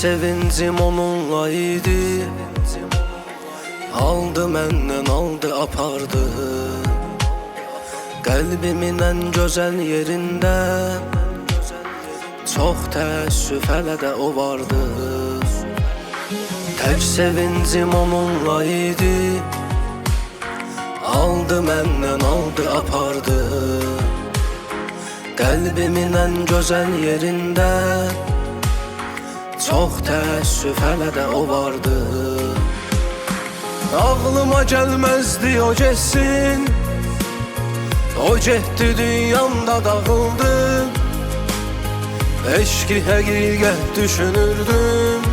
sevincim onunla idi. Aldı məndən, aldı apardı. Qəlbimin ən gözəl yerində çox təəssüf hələ də o vardı. Tək sevincim onunla idi. Aldı məndən, aldı apardı. Qəlbimin ən gözəl yerində çox təəssüf hələ də o vardı. Ağlıma gəlməzdi o getsin, o getdi dünyamda dağıldı. Eşki həqiqət düşünürdüm,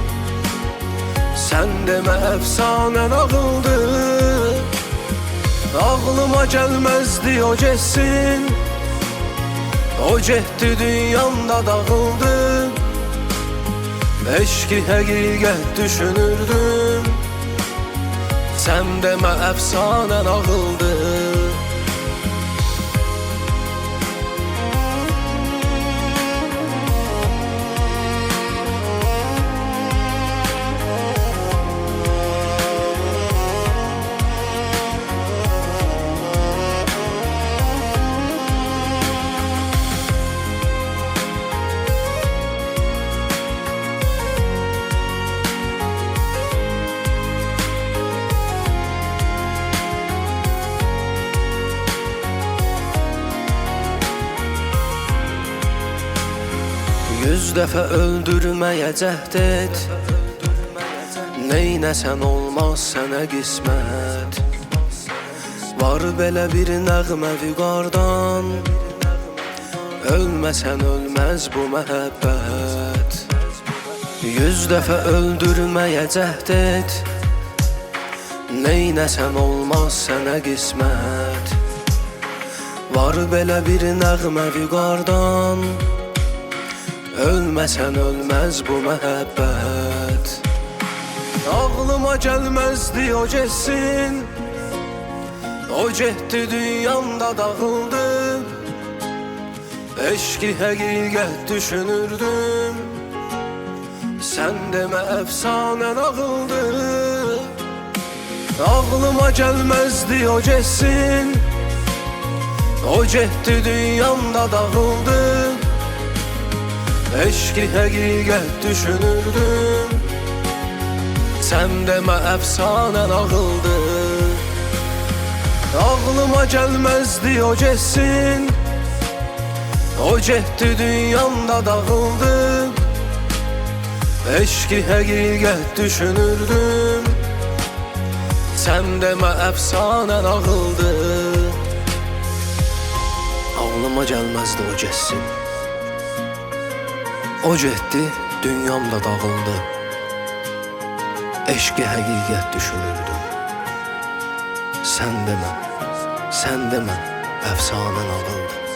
sən demə əfsanə nağıldı. Ağlıma gəlməzdi o getsin, o getdi dünyamda dağıldı. Eşki həqiqət düşünürdüm, sən demə əfsanə nağıldı. Yüz dəfə öldürməyə cəhd et, neynəsən olmaz sənə qismət. Var belə bir nəğmə vüqardan, ölməsən ölməz bu məhəbbət. Yüz dəfə öldürməyə cəhd et, neynəsən olmaz sənə qismət. Var belə bir nəğmə vüqardan, ölməsən ölməz bu məhəbbət. Ağlıma gəlməzdi o getsin, o getdi dünyamda dağıldı. Eşki həqiqət düşünürdüm, sən demə əfsanə nağıldı. Ağlıma gəlməzdi o getsin, o getdi dünyamda dağıldı. Eşki həqiqət düşünürdüm, sən demə əfsanə nağıldı. Ağlıma gəlməzdi o getsin, o getdi dünyamda dağıldı. Eşki həqiqət düşünürdüm, sən demə əfsanə nağıldı. Ağlıma gəlməzdi o getsin, o getdi, dünyamda dağıldı. Eşki həqiqət düşünürdüm, sən demə, əfsanə nağıldı.